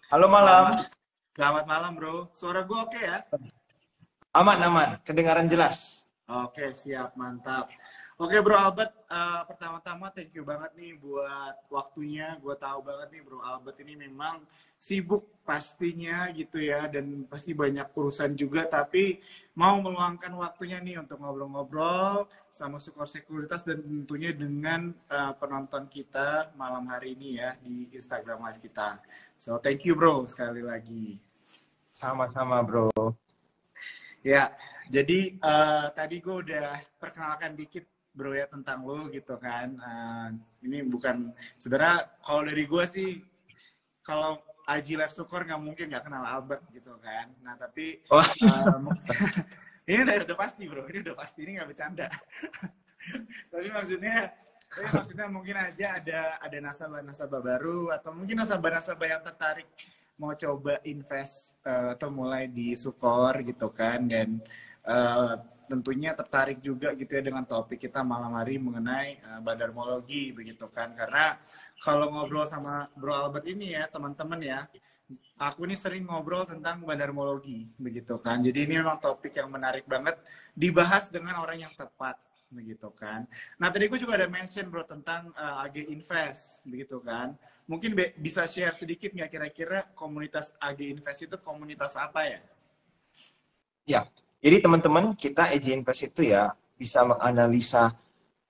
Halo malam, Selamat, selamat malam bro. Suara gue oke ya? aman aman, kedengaran jelas. Oke, siap, mantap. Oke bro Albert, pertama-tama thank you banget nih buat waktunya. Gue tahu banget nih bro Albert ini memang sibuk pastinya gitu ya. Dan pasti banyak urusan juga, tapi mau meluangkan waktunya nih untuk ngobrol-ngobrol sama Sukor Sekuritas dan tentunya dengan penonton kita malam hari ini ya di Instagram Live kita. So thank you bro sekali lagi. Sama-sama bro. Ya, jadi tadi gue udah perkenalkan dikit bro ya tentang lo gitu kan. Ini bukan sebenarnya kalau dari gue sih kalau Aji Live Sukor nggak mungkin nggak kenal Albert gitu kan. Nah tapi Wah, uh, ini udah pasti bro, ini udah pasti ini nggak bercanda. Tapi maksudnya mungkin aja ada nasabah-nasabah baru atau mungkin nasabah-nasabah yang tertarik mau coba invest atau mulai di Sukor gitu kan dan uh, tentunya tertarik juga gitu ya dengan topik kita malam hari mengenai bandarmologi begitu kan karena kalau ngobrol sama Bro Albert ini ya teman-teman ya aku ini sering ngobrol tentang bandarmologi begitu kan jadi ini memang topik yang menarik banget dibahas dengan orang yang tepat begitu kan. Nah tadi gue juga ada mention bro tentang AG Invest begitu kan. Mungkin bisa share sedikit nggak kira-kira komunitas AG Invest itu komunitas apa ya? ya. Jadi teman-teman kita EJ Invest itu ya bisa menganalisa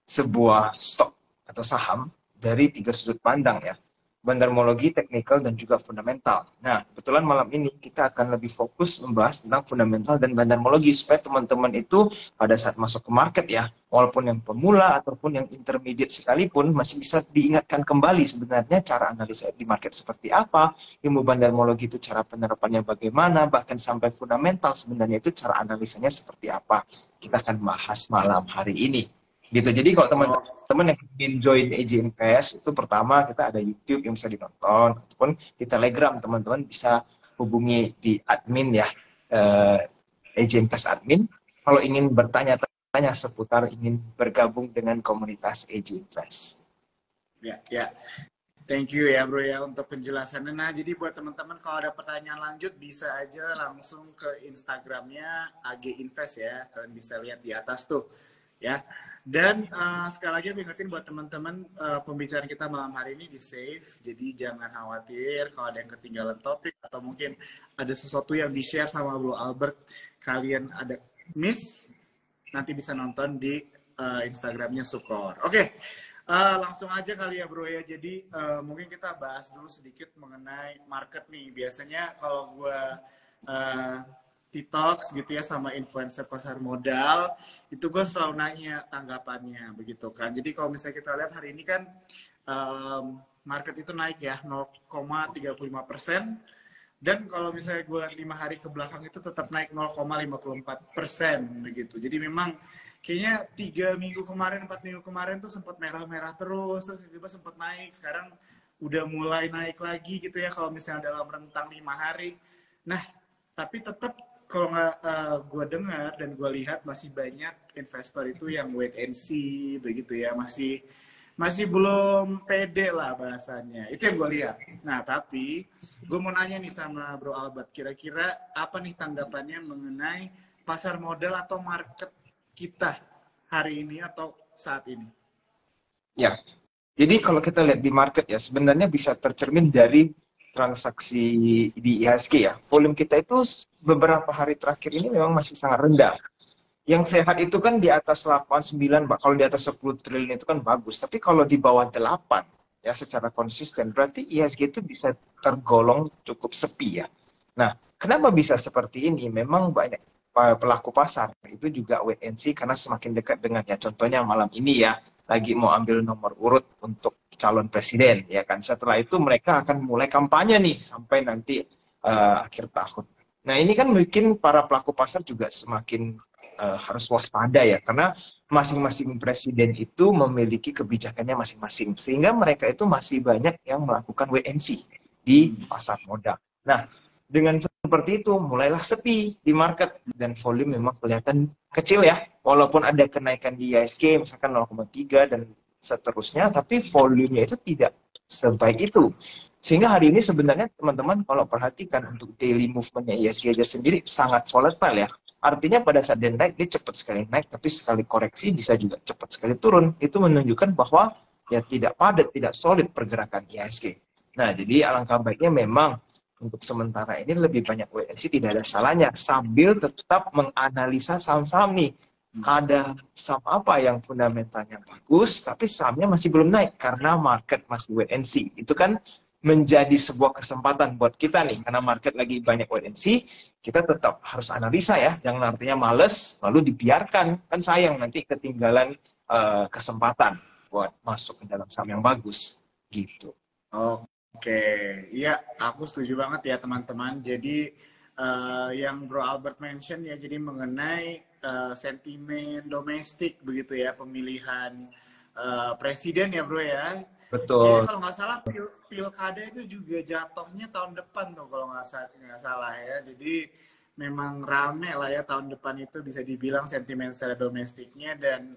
sebuah stok atau saham dari tiga sudut pandang ya. Bandarmologi, teknikal, dan juga fundamental. Nah, kebetulan malam ini kita akan lebih fokus membahas tentang fundamental dan bandarmologi supaya teman-teman itu pada saat masuk ke market ya, walaupun yang pemula ataupun yang intermediate sekalipun masih bisa diingatkan kembali sebenarnya cara analisa di market seperti apa, ilmu bandarmologi itu cara penerapannya bagaimana, bahkan sampai fundamental sebenarnya itu cara analisanya seperti apa. Kita akan bahas malam hari ini. Gitu. Jadi kalau Oh, teman-teman yang ingin join AJ Invest itu pertama kita ada YouTube yang bisa ditonton ataupun di Telegram teman-teman bisa hubungi di admin ya AJ Invest admin kalau ingin bertanya-tanya seputar ingin bergabung dengan komunitas AJ Invest. ya, ya. Thank you ya bro ya untuk penjelasannya. Nah jadi buat teman-teman kalau ada pertanyaan lanjut bisa aja langsung ke Instagramnya AG Invest ya. Kalian bisa lihat di atas tuh ya. Dan sekali lagi aku ingetin buat teman-teman pembicaraan kita malam hari ini di save. Jadi jangan khawatir kalau ada yang ketinggalan topik atau mungkin ada sesuatu yang di-share sama Bro Albert. Kalian ada miss, nanti bisa nonton di Instagramnya Sukor. Oke, langsung aja kali ya bro ya. Jadi mungkin kita bahas dulu sedikit mengenai market nih. Biasanya kalau gue uh, TikTok gitu ya sama influencer pasar modal, itu gue selalu nanya tanggapannya begitu kan. Jadi kalau misalnya kita lihat hari ini kan market itu naik ya 0,35%. Dan kalau misalnya gue lihat 5 hari ke belakang itu tetap naik 0,54% begitu. Jadi memang kayaknya 3 minggu kemarin, 4 minggu kemarin tuh sempat merah-merah terus tiba-tiba sempat naik. Sekarang udah mulai naik lagi gitu ya kalau misalnya dalam rentang 5 hari. Nah, tapi tetap kalau nggak gue dengar dan gue lihat masih banyak investor itu yang wait and see begitu ya masih masih belum pede lah bahasanya. Itu yang gue lihat. Nah, tapi gue mau nanya nih sama Bro Albert, kira-kira apa nih tanggapannya mengenai pasar modal atau market kita hari ini atau saat ini? Ya. Jadi kalau kita lihat di market ya sebenarnya bisa tercermin dari transaksi di IHSG ya. Volume kita itu beberapa hari terakhir ini memang masih sangat rendah. Yang sehat itu kan di atas 8, 9, Pak. Kalau di atas 10 triliun itu kan bagus. Tapi kalau di bawah 8, ya secara konsisten, berarti IHSG itu bisa tergolong cukup sepi ya. Nah, kenapa bisa seperti ini? Memang banyak pelaku pasar itu juga wait and see karena semakin dekat dengan ya contohnya malam ini ya lagi mau ambil nomor urut untuk calon presiden ya kan setelah itu mereka akan mulai kampanye nih sampai nanti akhir tahun. Nah ini kan mungkin para pelaku pasar juga semakin harus waspada ya karena masing-masing presiden itu memiliki kebijakannya masing-masing sehingga mereka itu masih banyak yang melakukan wait and see di pasar modal. Nah dengan seperti itu mulailah sepi di market dan volume memang kelihatan kecil ya walaupun ada kenaikan di ISG misalkan 0,3 dan seterusnya tapi volumenya itu tidak sebaik itu Sehingga hari ini sebenarnya teman-teman kalau perhatikan untuk daily movement-nya ISG aja sendiri sangat volatile ya. Artinya pada saat dia naik, dia cepat sekali naik, tapi sekali koreksi bisa juga cepat sekali turun. Itu menunjukkan bahwa ya tidak padat, tidak solid pergerakan ISG. Nah, jadi alangkah baiknya memang untuk sementara ini lebih banyak wait and see, tidak ada salahnya. Sambil tetap menganalisa saham-saham nih. Ada saham apa yang fundamentalnya bagus, tapi sahamnya masih belum naik karena market masih wait and see. Itu kan menjadi sebuah kesempatan buat kita nih, karena market lagi banyak wait and see, kita tetap harus analisa ya, jangan artinya males, lalu dibiarkan, kan sayang nanti ketinggalan kesempatan buat masuk ke dalam saham yang bagus, gitu. Oke, iya aku setuju banget ya teman-teman, jadi yang Bro Albert mention ya, jadi mengenai sentimen domestik begitu ya, pemilihan presiden ya Bro ya. Betul. Jadi kalau nggak salah pilkada itu juga jatuhnya tahun depan tuh kalau nggak salah ya. Jadi memang rame lah ya tahun depan itu, bisa dibilang sentimen secara domestiknya, dan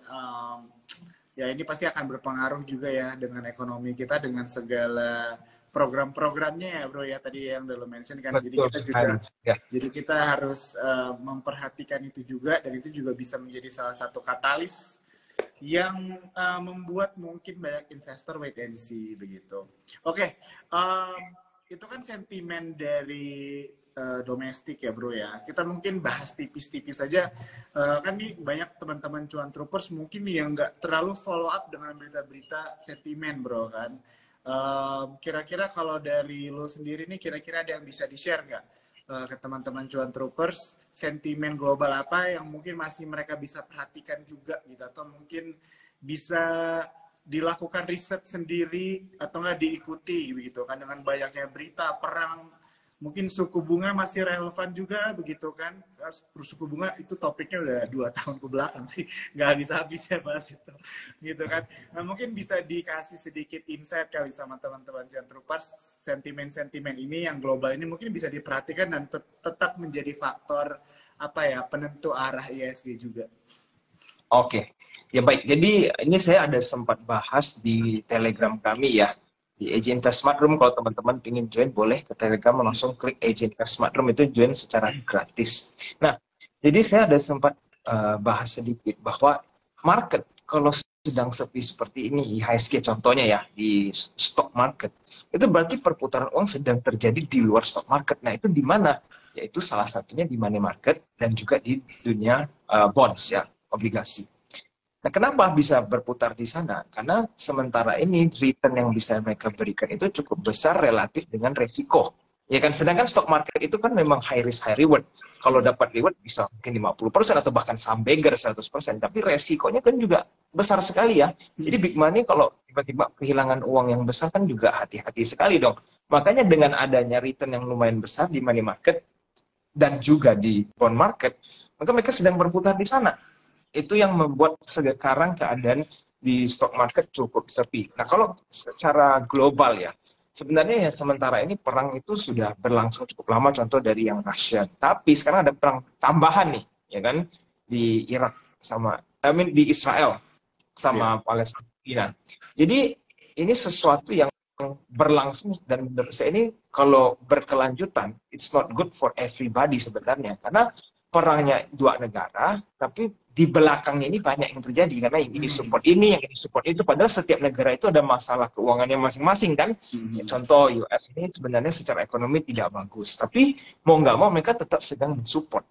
ya ini pasti akan berpengaruh juga ya dengan ekonomi kita, dengan segala program-programnya ya Bro ya, tadi yang udah lo mention kan. Jadi kita juga jadi kita harus memperhatikan itu juga, dan itu juga bisa menjadi salah satu katalis yang membuat mungkin banyak investor wait and see begitu. Oke, itu kan sentimen dari domestik ya Bro ya. Kita mungkin bahas tipis-tipis saja. Kan nih banyak teman-teman cuan troopers mungkin yang nggak terlalu follow up dengan berita-berita sentimen Bro kan. Kira-kira kalau dari lo sendiri nih, kira-kira ada yang bisa di-share nggak ke teman-teman cuan troopers, sentimen global apa yang mungkin masih mereka bisa perhatikan juga gitu, atau mungkin bisa dilakukan riset sendiri atau nggak diikuti begitu kan, dengan banyaknya berita perang, mungkin suku bunga masih relevan juga begitu kan. Suku bunga itu topiknya udah 2 tahun ke belakang sih, nggak habis-habis ya bahas itu gitu kan. Nah, mungkin bisa dikasih sedikit insight kali sama teman-teman Cuan Troopers, sentimen-sentimen ini yang global ini mungkin bisa diperhatikan dan tetap menjadi faktor apa ya, penentu arah ISG juga. Oke, ya baik. Jadi ini saya ada sempat bahas di Telegram kami ya, di AJ Invest Smart Room. Kalau teman-teman ingin join, boleh ke Telegram, langsung klik AJ Invest Smart Room, itu join secara gratis. Nah, jadi saya ada sempat bahas sedikit bahwa market kalau sedang sepi seperti ini, IHSG contohnya ya, di stock market, itu berarti perputaran uang sedang terjadi di luar stock market. Nah, itu di mana? Yaitu salah satunya di money market dan juga di dunia bonds ya, obligasi. Nah, kenapa bisa berputar di sana? Karena sementara ini return yang bisa mereka berikan itu cukup besar relatif dengan resiko. Ya kan, sedangkan stock market itu kan memang high risk high reward. Kalau dapat reward bisa mungkin 50% atau bahkan saham beggar 100%, tapi resikonya kan juga besar sekali ya. Jadi big money kalau tiba-tiba kehilangan uang yang besar kan juga hati-hati sekali dong. Makanya dengan adanya return yang lumayan besar di money market dan juga di bond market, maka mereka sedang berputar di sana. Itu yang membuat sekarang keadaan di stock market cukup sepi. Nah, kalau secara global ya, sebenarnya ya sementara ini perang itu sudah berlangsung cukup lama, contoh dari yang Rusia. Tapi sekarang ada perang tambahan nih, ya kan, di Irak sama, di Israel sama Palestina. Jadi ini sesuatu yang berlangsung, dan menurut saya ini kalau berkelanjutan, it's not good for everybody sebenarnya, karena perangnya dua negara, tapi di belakangnya ini banyak yang terjadi, karena yang ini support ini, yang ini support itu, padahal setiap negara itu ada masalah keuangannya masing-masing kan. Contoh US ini sebenarnya secara ekonomi tidak bagus, tapi mau nggak mau mereka tetap sedang mensupport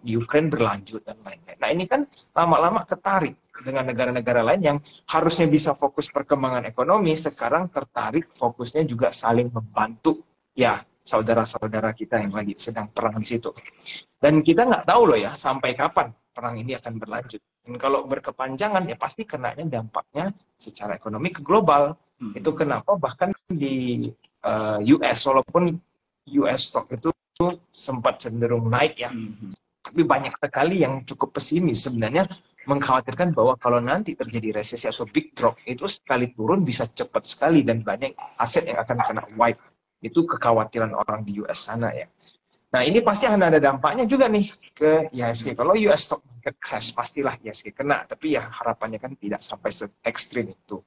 di Ukraine berlanjut dan lain-lain. Nah, ini kan lama-lama ketarik dengan negara-negara lain yang harusnya bisa fokus perkembangan ekonomi, sekarang tertarik fokusnya juga saling membantu ya saudara-saudara kita yang lagi sedang perang di situ. Dan kita nggak tahu loh ya sampai kapan perang ini akan berlanjut. Dan kalau berkepanjangan ya pasti kenanya dampaknya secara ekonomi ke global. Itu kenapa bahkan di US, walaupun US stock itu sempat cenderung naik ya, tapi banyak sekali yang cukup pesimis sebenarnya, mengkhawatirkan bahwa kalau nanti terjadi resesi atau big drop, itu sekali turun bisa cepat sekali dan banyak aset yang akan kena wipe. Itu kekhawatiran orang di US sana ya. Nah, ini pasti akan ada dampaknya juga nih ke IHSG. Kalau US stock market crash, pastilah IHSG kena. Tapi ya harapannya kan tidak sampai se-ekstrim itu.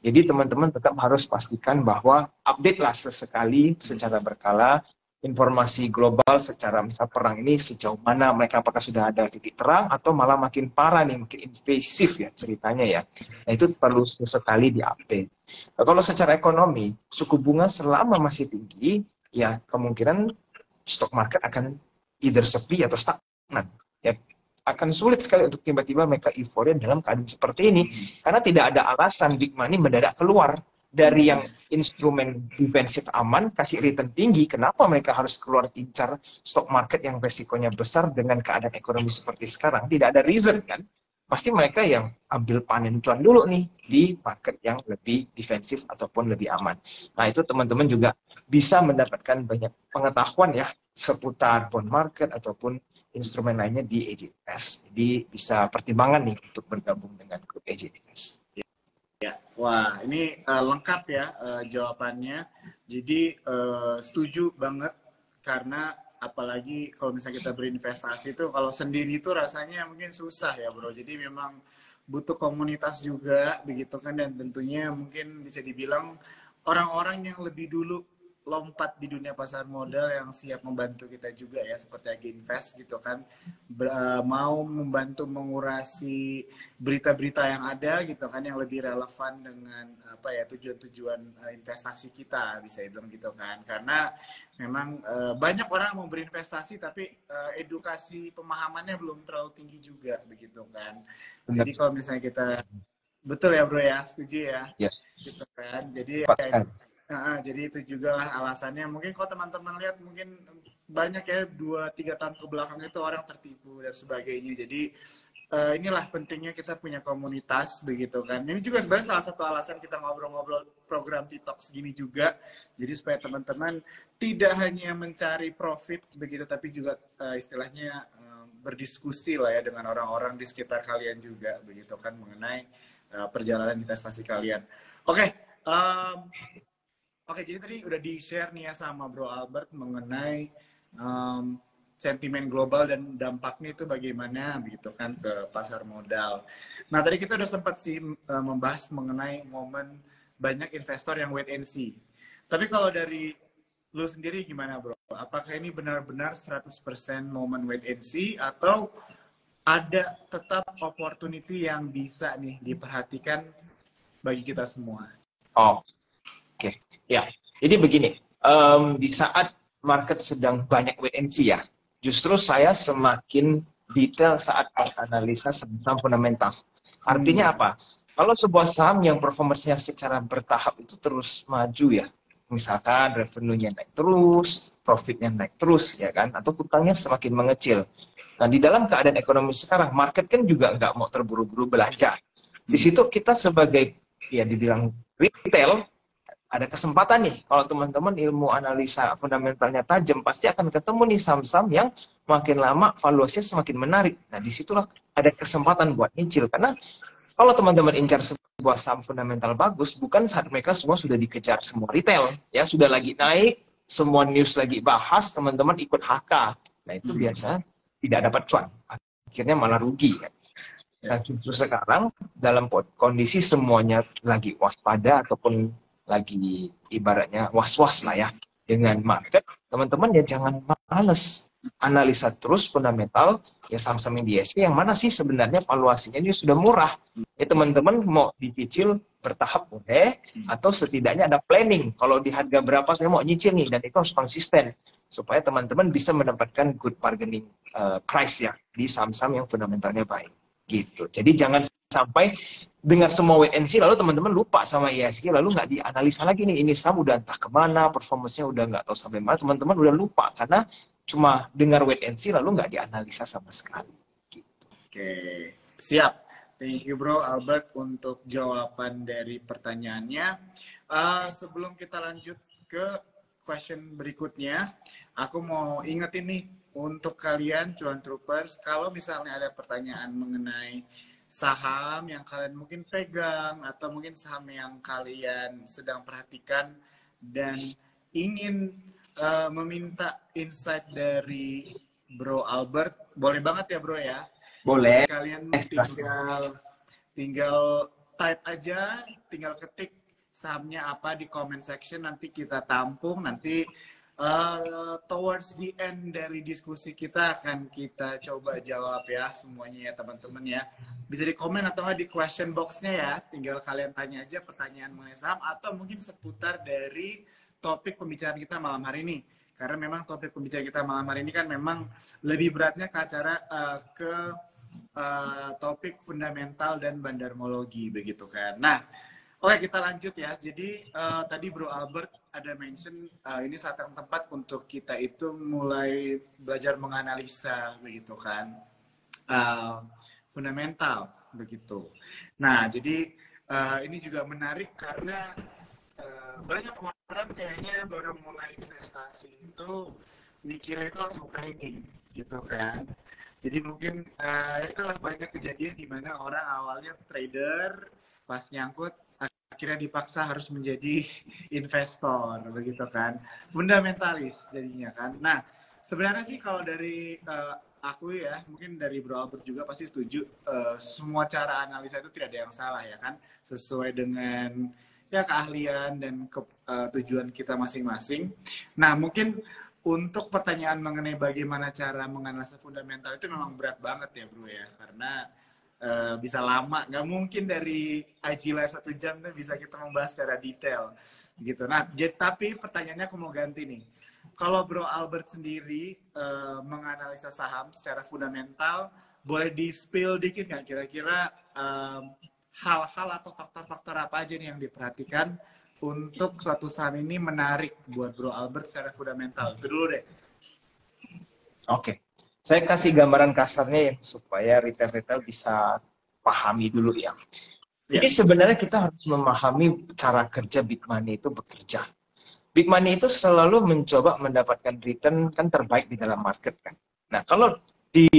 Jadi teman-teman tetap harus pastikan bahwa update lah sesekali secara berkala informasi global secara misal perang ini sejauh mana mereka, apakah sudah ada titik terang atau malah makin parah nih, makin invasif ya ceritanya ya. Nah, itu perlu sesekali diupdate. Nah, kalau secara ekonomi, suku bunga selama masih tinggi, ya kemungkinan stock market akan either sepi atau stagnan. Ya, akan sulit sekali untuk tiba-tiba mereka euforia dalam keadaan seperti ini, karena tidak ada alasan big money mendadak keluar dari yang instrumen defensif aman, kasih return tinggi. Kenapa mereka harus keluar incar stock market yang resikonya besar dengan keadaan ekonomi seperti sekarang? Tidak ada reason kan? Pasti mereka yang ambil panen cuan dulu nih di market yang lebih defensif ataupun lebih aman. Nah, itu teman-teman juga bisa mendapatkan banyak pengetahuan ya seputar bond market ataupun instrumen lainnya di AGInvest. Jadi bisa pertimbangan nih untuk bergabung dengan grup AGInvest. Ya, wah ini lengkap ya jawabannya. Jadi setuju banget karena apalagi kalau misalnya kita berinvestasi itu kalau sendiri itu rasanya mungkin susah ya bro. Jadi memang butuh komunitas juga begitu kan, dan tentunya mungkin bisa dibilang orang-orang yang lebih dulu lompat di dunia pasar modal yang siap membantu kita juga ya, seperti AGInvest gitu kan, mau membantu mengurasi berita-berita yang ada gitu kan yang lebih relevan dengan apa ya tujuan-tujuan investasi kita, bisa dibilang gitu kan, karena memang banyak orang mau berinvestasi tapi edukasi pemahamannya belum terlalu tinggi juga begitu kan. Benar. Jadi kalau misalnya kita betul ya bro ya, setuju ya, Yes. gitu kan. Jadi jadi itu juga lah alasannya. Mungkin kalau teman-teman lihat mungkin banyak ya 2-3 tahun ke belakang itu orang tertipu dan sebagainya. Jadi inilah pentingnya kita punya komunitas begitu kan. Ini juga sebenarnya salah satu alasan kita ngobrol-ngobrol program TikTok segini juga. Jadi supaya teman-teman tidak hanya mencari profit begitu, tapi juga istilahnya berdiskusi lah ya dengan orang-orang di sekitar kalian juga begitu kan mengenai perjalanan investasi kalian. Oke. Oke, jadi tadi udah di-share nih ya sama Bro Albert mengenai sentimen global dan dampaknya itu bagaimana begitu kan ke pasar modal. Nah, tadi kita udah sempat sih membahas mengenai momen banyak investor yang wait and see. Tapi kalau dari lu sendiri gimana Bro? Apakah ini benar-benar 100% momen wait and see atau ada tetap opportunity yang bisa nih diperhatikan bagi kita semua? Oh, oke. Ya, jadi begini, di saat market sedang banyak wait and see ya, justru saya semakin detail saat analisa saham fundamental. Artinya apa? Kalau sebuah saham yang performanya secara bertahap itu terus maju ya, misalkan revenue-nya naik terus, profit-nya naik terus ya kan, atau utangnya semakin mengecil. Nah, di dalam keadaan ekonomi sekarang, market kan juga nggak mau terburu-buru belanja. Di situ kita sebagai, ya dibilang retail, ada kesempatan nih, kalau teman-teman ilmu analisa fundamentalnya tajam, pasti akan ketemu nih saham-saham yang makin lama valuasinya semakin menarik. Nah, disitulah ada kesempatan buat nyicil. Karena kalau teman-teman incar sebuah saham fundamental bagus, bukan saat mereka semua sudah dikejar semua retail. Ya, sudah lagi naik, semua news lagi bahas, teman-teman ikut HK. Nah, itu biasa tidak dapat cuan. Akhirnya malah rugi. Kan? Nah, justru sekarang dalam kondisi semuanya lagi waspada ataupun lagi ibaratnya was-was lah ya dengan market, teman-teman ya jangan males analisa terus fundamental ya saham-saham di IHSG yang mana sih sebenarnya valuasinya ini sudah murah. Ya teman-teman mau dicicil bertahap boleh, atau setidaknya ada planning kalau di harga berapa saya mau nyicil nih, dan itu harus konsisten supaya teman-teman bisa mendapatkan good bargaining price ya di saham-saham yang fundamentalnya baik. Gitu. Jadi jangan sampai dengar semua wait and see lalu teman-teman lupa sama IHSG, lalu nggak dianalisa lagi nih, ini saham udah entah kemana, performance-nya udah nggak tahu sampai mana, teman-teman udah lupa karena cuma dengar wait and see lalu nggak dianalisa sama sekali. Gitu. Oke, siap. Thank you Bro Albert untuk jawaban dari pertanyaannya. Sebelum kita lanjut ke question berikutnya, aku mau ingetin nih untuk kalian cuan troopers, kalau misalnya ada pertanyaan mengenai saham yang kalian mungkin pegang atau mungkin saham yang kalian sedang perhatikan dan ingin meminta insight dari Bro Albert. Boleh banget ya Bro ya. Boleh. Nanti kalian tinggal type aja, tinggal ketik sahamnya apa di comment section, nanti kita tampung, nanti towards the end dari diskusi kita akan kita coba jawab ya semuanya ya teman-teman ya. Bisa di komen atau nggak di question box-nya ya, tinggal kalian tanya aja pertanyaan mengenai saham atau mungkin seputar dari topik pembicaraan kita malam hari ini. Karena memang topik pembicaraan kita malam hari ini kan memang lebih beratnya ke acara topik fundamental dan bandarmologi begitu kan. Nah, oke, kita lanjut ya. Jadi tadi Bro Albert ada mention ini saat yang tepat untuk kita itu mulai belajar menganalisa begitu kan, fundamental begitu. Nah, jadi ini juga menarik karena banyak orang kayaknya baru mulai investasi itu mikirnya itu langsung trading gitu kan. Jadi mungkin itulah banyak kejadian di mana orang awalnya trader, pas nyangkut akhirnya dipaksa harus menjadi investor begitu kan, fundamentalis jadinya kan. Nah sebenarnya sih kalau dari aku ya, mungkin dari Bro Albert juga pasti setuju, semua cara analisa itu tidak ada yang salah ya kan, sesuai dengan ya keahlian dan tujuan kita masing-masing. Nah mungkin untuk pertanyaan mengenai bagaimana cara menganalisa fundamental itu memang berat banget ya Bro ya, karena bisa lama, nggak mungkin dari IG Live 1 jam tuh bisa kita membahas secara detail gitu. Nah, tapi pertanyaannya aku mau ganti nih. Kalau Bro Albert sendiri menganalisa saham secara fundamental, boleh di-spill dikit nggak kira-kira hal-hal atau faktor-faktor apa aja nih yang diperhatikan untuk suatu saham ini menarik buat Bro Albert secara fundamental? Itu dulu deh. Oke. Saya kasih gambaran kasarnya ya, supaya retail-retail bisa pahami dulu ya. Jadi sebenarnya kita harus memahami cara kerja big money itu bekerja. Big money itu selalu mencoba mendapatkan return kan terbaik di dalam market kan. Nah kalau di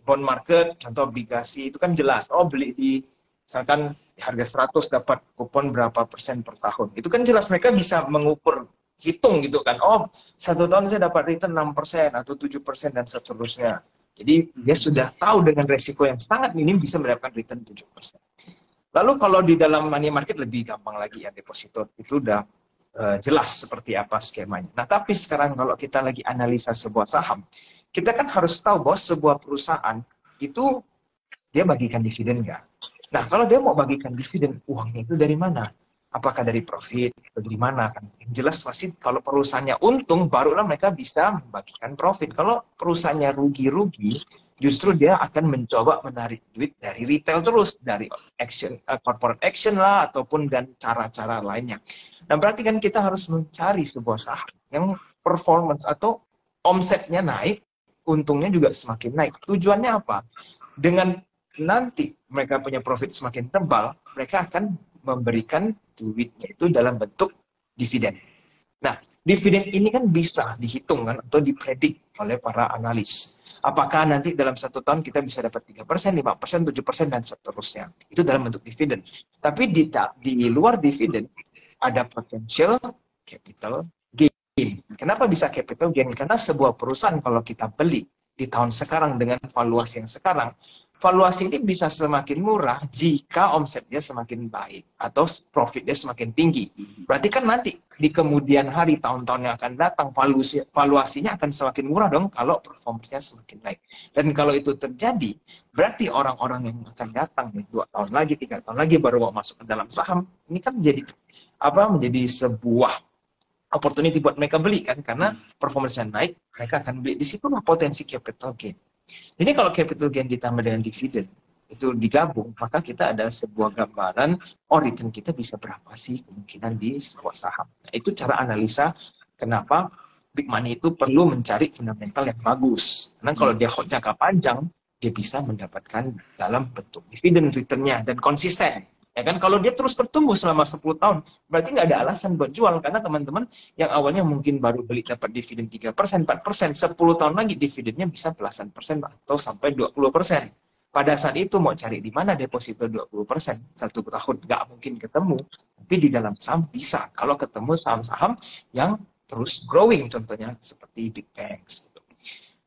bond market, contoh obligasi itu kan jelas, oh beli di misalkan harga 100 dapat kupon berapa persen per tahun. Itu kan jelas mereka bisa mengukur, hitung gitu kan, oh 1 tahun saya dapat return 6% atau 7% dan seterusnya. Jadi dia sudah tahu dengan resiko yang sangat minim bisa mendapatkan return 7%. Lalu kalau di dalam money market lebih gampang lagi ya, deposito itu udah jelas seperti apa skemanya. Nah tapi sekarang kalau kita lagi analisa sebuah saham, kita kan harus tahu bahwa sebuah perusahaan itu dia bagikan dividen nggak? Nah kalau dia mau bagikan dividen, uangnya itu dari mana? Apakah dari profit atau dari mana kan? Yang jelas pasti kalau perusahaannya untung barulah mereka bisa membagikan profit. Kalau perusahaannya rugi-rugi, justru dia akan mencoba menarik duit dari retail terus, dari action, corporate action lah ataupun dan cara-cara lainnya. Nah berarti kan kita harus mencari sebuah saham yang performance atau omsetnya naik, untungnya juga semakin naik. Tujuannya apa? Dengan nanti mereka punya profit semakin tebal, mereka akan memberikan duitnya itu dalam bentuk dividen. Nah, dividen ini kan bisa dihitung kan atau dipredik oleh para analis. Apakah nanti dalam 1 tahun kita bisa dapat 3%, 5%, 7%, dan seterusnya. Itu dalam bentuk dividen. Tapi di luar dividen ada potensial capital gain. Kenapa bisa capital gain? Karena sebuah perusahaan kalau kita beli di tahun sekarang dengan valuasi yang sekarang, valuasi ini bisa semakin murah jika omsetnya semakin baik atau profitnya semakin tinggi. Berarti kan nanti di kemudian hari, tahun-tahun yang akan datang, valuasinya akan semakin murah dong kalau performanya semakin naik. Dan kalau itu terjadi, berarti orang-orang yang akan datang 2 tahun lagi, 3 tahun lagi baru mau masuk ke dalam saham, ini kan menjadi sebuah opportunity buat mereka beli kan, karena performanya naik, mereka akan beli. Di situlah potensi capital gain. Jadi kalau capital gain ditambah dengan dividen itu digabung, maka kita ada sebuah gambaran, oh return kita bisa berapa sih kemungkinan di sebuah saham. Nah, itu cara analisa kenapa big money itu perlu mencari fundamental yang bagus. Karena kalau dia jangka panjang, dia bisa mendapatkan dalam bentuk dividen returnnya dan konsisten. Ya kan, kalau dia terus bertumbuh selama 10 tahun, berarti nggak ada alasan buat jual. Karena teman-teman yang awalnya mungkin baru beli dapat dividen 3%, 4%, 10 tahun lagi dividennya bisa belasan persen atau sampai 20%. Pada saat itu mau cari di mana deposito 20%, 1 tahun nggak mungkin ketemu. Tapi di dalam saham bisa, kalau ketemu saham-saham yang terus growing, contohnya seperti big banks gitu.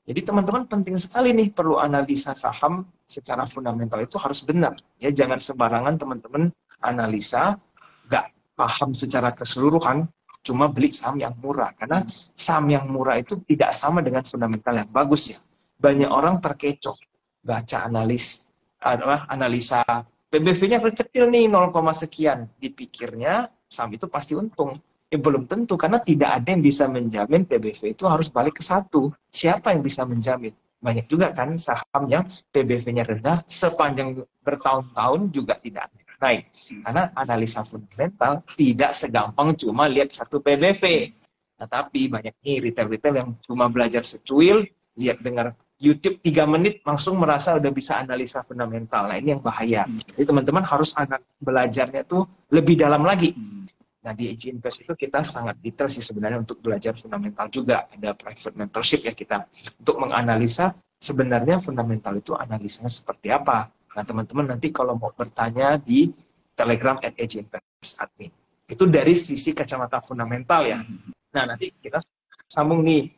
Jadi teman-teman penting sekali nih, perlu analisa saham secara fundamental itu harus benar ya, jangan sembarangan teman-teman analisa nggak paham secara keseluruhan, cuma beli saham yang murah, karena saham yang murah itu tidak sama dengan fundamental yang bagus ya. Banyak orang terkecoh baca analisa PBV-nya kecil nih 0, sekian, dipikirnya saham itu pasti untung. Belum tentu, karena tidak ada yang bisa menjamin PBV itu harus balik ke 1. Siapa yang bisa menjamin? Banyak juga kan saham yang PBV-nya rendah sepanjang bertahun-tahun juga tidak naik. Karena analisa fundamental tidak segampang cuma lihat satu PBV. Tetapi banyak nih retail-retail yang cuma belajar secuil, lihat dengar YouTube 3 menit langsung merasa udah bisa analisa fundamental. Nah, ini yang bahaya. Jadi teman-teman harus belajarnya tuh lebih dalam lagi. Nah, di Edge Invest itu kita sangat detail sih sebenarnya untuk belajar fundamental juga. Ada private mentorship ya kita untuk menganalisa sebenarnya fundamental itu analisanya seperti apa. Nah, teman-teman nanti kalau mau bertanya di Telegram @Edge Invest Admin. Itu dari sisi kacamata fundamental ya. Nah, nanti kita sambung nih,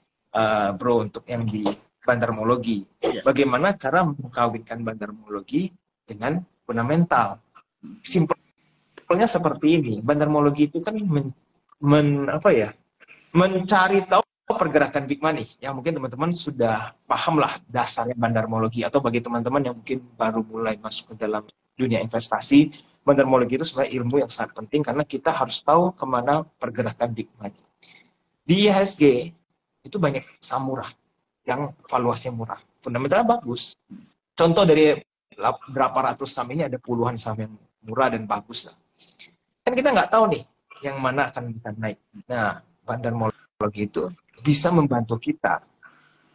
bro, untuk yang di bandarmologi. Bagaimana cara mengkawinkan bandarmologi dengan fundamental? Simpelnya seperti ini. Bandarmologi itu kan mencari tahu pergerakan big money. Ya mungkin teman-teman sudah paham lah dasarnya bandarmologi, atau bagi teman-teman yang mungkin baru mulai masuk ke dalam dunia investasi, bandarmologi itu sebenarnya ilmu yang sangat penting karena kita harus tahu kemana pergerakan big money. Di IHSG itu banyak saham murah yang valuasinya murah, fundamentalnya bagus. Contoh dari berapa ratus saham ini ada puluhan saham yang murah dan bagus lah. Kan kita nggak tahu nih yang mana akan bisa naik. Nah, bandarmologi itu bisa membantu kita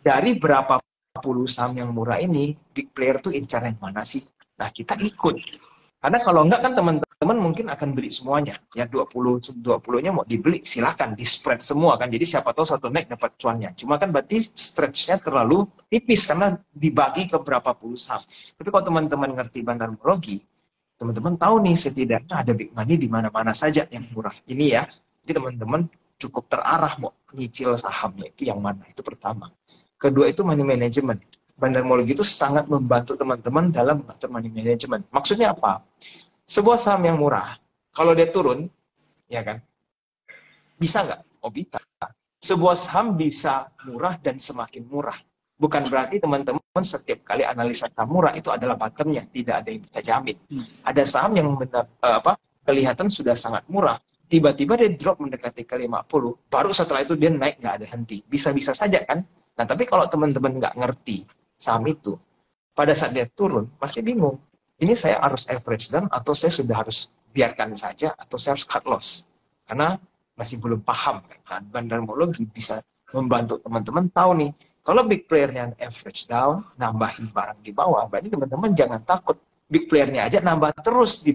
dari berapa puluh saham yang murah ini, big player tuh incar yang mana sih? Nah, kita ikut. Karena kalau enggak kan teman-teman mungkin akan beli semuanya. Ya 20-nya mau dibeli, silakan di spread semua kan. Jadi siapa tahu satu naik dapat cuannya. Cuma kan berarti stretch-nya terlalu tipis karena dibagi ke berapa puluh saham. Tapi kalau teman-teman ngerti bandarmologi, teman-teman tahu nih setidaknya ada big money di mana-mana saja yang murah. Ini ya. Jadi teman-teman cukup terarah mau nyicil sahamnya itu yang mana. Itu pertama. Kedua itu money management. Bandarmologi itu sangat membantu teman-teman dalam mengatur money management. Maksudnya apa? Sebuah saham yang murah, kalau dia turun, ya kan, bisa nggak? Oh bisa. Sebuah saham bisa murah dan semakin murah. Bukan berarti teman-teman setiap kali analisa saham murah itu adalah bottomnya. Tidak ada yang bisa jamin. Ada saham yang kelihatan sudah sangat murah, tiba-tiba dia drop mendekati ke 50, baru setelah itu dia naik nggak ada henti. Bisa-bisa saja kan? Nah, tapi kalau teman-teman nggak ngerti saham itu, pada saat dia turun, pasti bingung. Ini saya harus average down, atau saya sudah harus biarkan saja, atau saya harus cut loss. Karena masih belum paham. Kan? Bandarmologi bisa membantu teman-teman tahu nih, kalau big player-nya average down, nambahin barang di bawah, berarti teman-teman jangan takut. Big player-nya aja nambah terus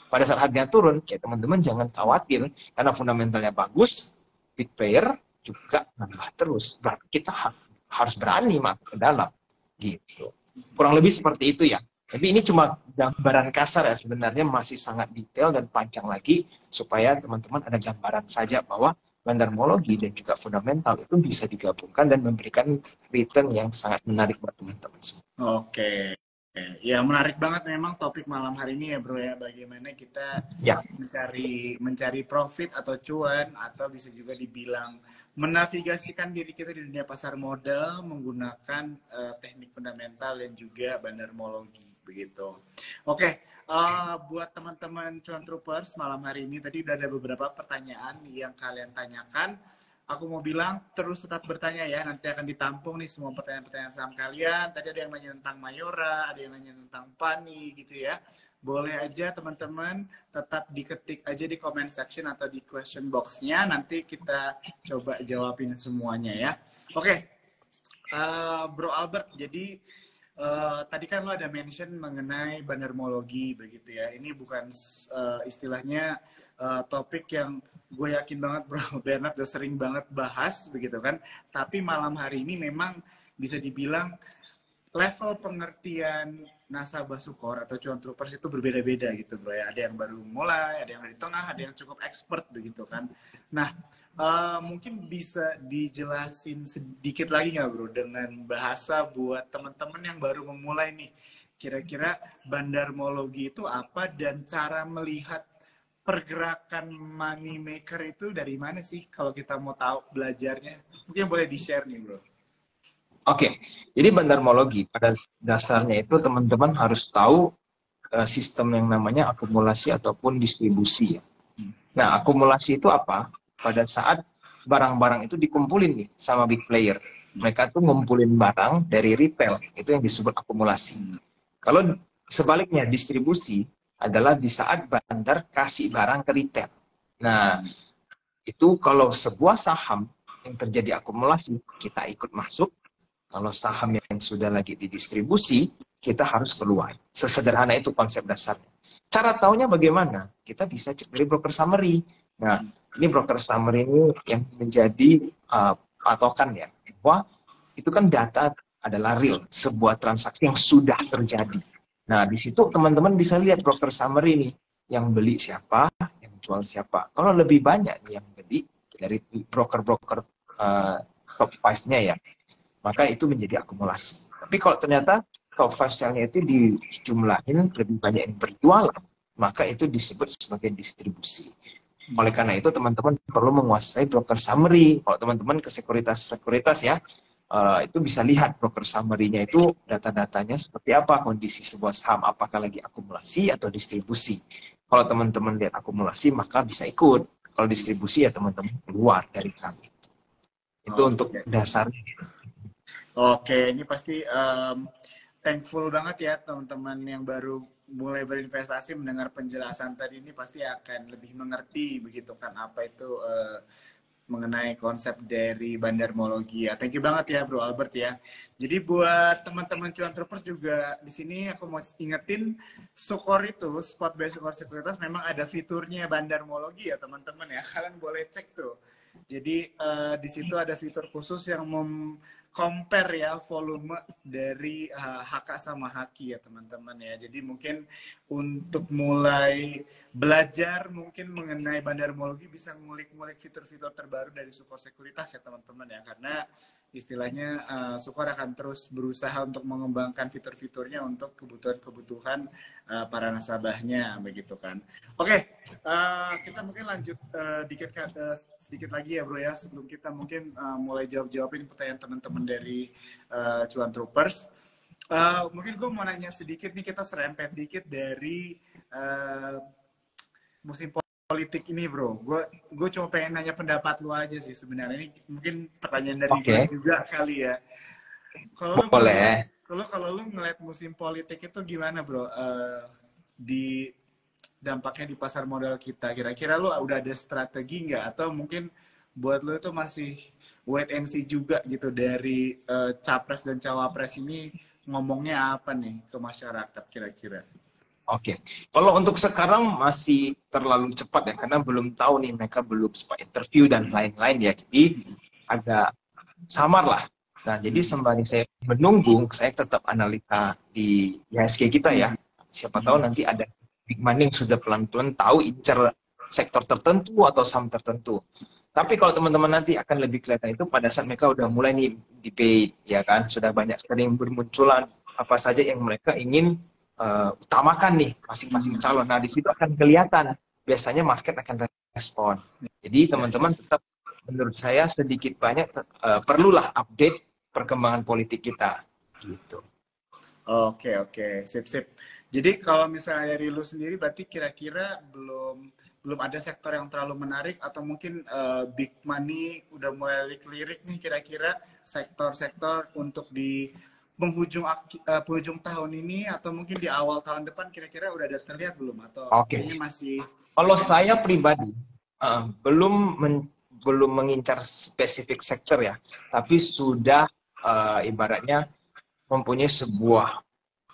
pada saat harganya turun, ya teman-teman jangan khawatir, karena fundamentalnya bagus, big player juga nambah terus. Berarti kita harus berani masuk ke dalam gitu. Kurang lebih seperti itu ya. Tapi ini cuma gambaran kasar ya, sebenarnya masih sangat detail dan panjang lagi supaya teman-teman ada gambaran saja bahwa bandarmologi dan juga fundamental itu bisa digabungkan dan memberikan return yang sangat menarik buat teman-teman semua. Oke. Ya menarik banget memang topik malam hari ini ya bro ya, bagaimana kita mencari profit atau cuan, atau bisa juga dibilang menavigasikan diri kita di dunia pasar modal menggunakan teknik fundamental dan juga bandarmologi begitu. Oke, buat teman-teman cuan troopers malam hari ini tadi udah ada beberapa pertanyaan yang kalian tanyakan. Aku mau bilang terus tetap bertanya ya, nanti akan ditampung nih semua pertanyaan-pertanyaan saham kalian. Tadi ada yang nanya tentang Mayora, ada yang nanya tentang Pani gitu ya. Boleh aja teman-teman tetap diketik aja di comment section atau di question box-nya, nanti kita coba jawabin semuanya ya. Oke, Bro Albert, jadi tadi kan lo ada mention mengenai bandarmologi begitu ya. Ini bukan istilahnya topik yang gue yakin banget Bro Bernard udah sering banget bahas begitu kan. Tapi malam hari ini memang bisa dibilang level pengertian nasabah Sukor atau cuan troopers itu berbeda-beda gitu bro ya. Ada yang baru mulai, ada yang di tengah, ada yang cukup expert begitu kan. Nah, mungkin bisa dijelasin sedikit lagi nggak bro dengan bahasa buat teman-teman yang baru memulai nih. Kira-kira bandarmologi itu apa dan cara melihat pergerakan money maker itu dari mana sih kalau kita mau tahu belajarnya? Mungkin boleh di-share nih bro. Oke, jadi bandarmologi pada dasarnya itu teman-teman harus tahu sistem yang namanya akumulasi ataupun distribusi. Nah, akumulasi itu apa? Pada saat barang-barang itu dikumpulin nih sama big player. Mereka tuh ngumpulin barang dari retail, itu yang disebut akumulasi. Kalau sebaliknya distribusi adalah di saat bandar kasih barang ke retail. Nah, itu kalau sebuah saham yang terjadi akumulasi, kita ikut masuk. Kalau saham yang sudah lagi didistribusi, kita harus keluar. Sesederhana itu konsep dasarnya. Cara taunya bagaimana? Kita bisa cek dari broker summary. Nah, ini broker summary ini yang menjadi patokan ya. Bahwa itu kan data adalah real, sebuah transaksi yang sudah terjadi. Nah, di situ teman-teman bisa lihat broker summary nih. Yang beli siapa, yang jual siapa. Kalau lebih banyak nih yang beli dari broker-broker top 5-nya ya, maka itu menjadi akumulasi. Tapi kalau ternyata top 5 sell-nya itu dijumlahin lebih banyak yang berjualan, maka itu disebut sebagai distribusi. Oleh karena itu teman-teman perlu menguasai broker summary. Kalau teman-teman ke sekuritas ya, itu bisa lihat broker summary-nya itu data-datanya seperti apa, kondisi sebuah saham, apakah lagi akumulasi atau distribusi. Kalau teman-teman lihat akumulasi, maka bisa ikut. Kalau distribusi ya teman-teman keluar dari saham itu. Itu untuk dasarnya. Oke, ini pasti thankful banget ya teman-teman yang baru mulai berinvestasi mendengar penjelasan tadi ini pasti akan lebih mengerti begitu kan apa itu mengenai konsep dari bandarmologi ya. Thank you banget ya Bro Albert ya. Jadi buat teman-teman cuan troopers juga di sini aku mau ingetin Sukor itu spot based Sukor sekuritas memang ada fiturnya bandarmologi ya teman-teman ya. Kalian boleh cek tuh. Jadi di situ ada fitur khusus yang compare ya volume dari HK sama Haki ya teman-teman ya. Jadi mungkin untuk mulai belajar mungkin mengenai bandarmologi bisa ngulik-ngulik fitur-fitur terbaru dari Sukor Sekuritas ya teman-teman ya. Karena istilahnya Sukor akan terus berusaha untuk mengembangkan fitur-fiturnya untuk kebutuhan-kebutuhan para nasabahnya begitu kan. Oke, kita mungkin lanjut sedikit lagi ya bro ya sebelum kita mungkin mulai jawabin pertanyaan teman-teman dari cuan troopers. Mungkin gue mau nanya sedikit nih, kita serempet dikit dari musim politik ini bro. Gue cuma pengen nanya pendapat lu aja sih sebenarnya. Ini mungkin pertanyaan dari gue juga kali ya. Kalau lu ngeliat musim politik itu gimana bro? Di dampaknya di pasar modal kita. Kira-kira lu udah ada strategi nggak? Atau mungkin buat lu itu masih wait and see juga gitu dari capres dan cawapres ini ngomongnya apa nih ke masyarakat kira-kira? Oke, kalau untuk sekarang masih terlalu cepat ya, karena belum tahu nih, mereka belum sempat interview dan lain-lain ya, jadi agak samar lah. Nah, jadi sembari saya menunggu, saya tetap analisa di IHSG kita ya. Siapa tahu nanti ada big money yang sudah pelan-pelan tahu incer sektor tertentu atau saham tertentu. Tapi kalau teman-teman nanti akan lebih kelihatan itu pada saat mereka udah mulai nih debate, ya kan, sudah banyak sekali yang bermunculan apa saja yang mereka ingin utamakan nih masing-masing calon. Nah, di situ akan kelihatan biasanya market akan respon. Jadi teman-teman tetap menurut saya sedikit banyak perlulah update perkembangan politik kita gitu. Oke, sip. Jadi kalau misalnya dari lu sendiri berarti kira-kira belum ada sektor yang terlalu menarik atau mungkin big money udah mulai lirik nih kira-kira sektor-sektor untuk di penghujung tahun ini atau mungkin di awal tahun depan kira-kira udah ada terlihat belum atau kayaknya masih? Kalau saya pribadi belum mengincar spesifik sektor ya, tapi sudah ibaratnya mempunyai sebuah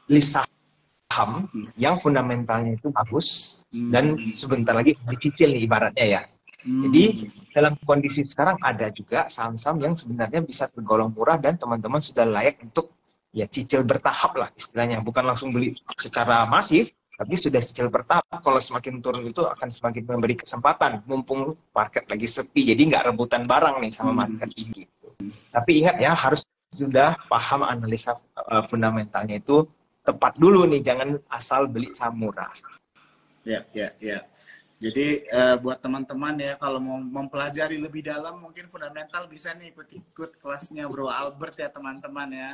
list saham yang fundamentalnya itu bagus dan sebentar lagi dicicil nih ibaratnya ya. Jadi dalam kondisi sekarang ada juga saham-saham yang sebenarnya bisa tergolong murah dan teman-teman sudah layak untuk ya cicil bertahap lah istilahnya, bukan langsung beli secara masif, tapi sudah cicil bertahap. Kalau semakin turun itu akan semakin memberi kesempatan, mumpung market lagi sepi, jadi nggak rebutan barang nih sama market tinggi. Tapi ingat ya, harus sudah paham analisa fundamentalnya itu tepat dulu nih, jangan asal beli saham murah. Ya, ya, ya. Jadi buat teman-teman ya, kalau mau mempelajari lebih dalam mungkin fundamental bisa nih ikut kelasnya Bro Albert ya teman-teman ya.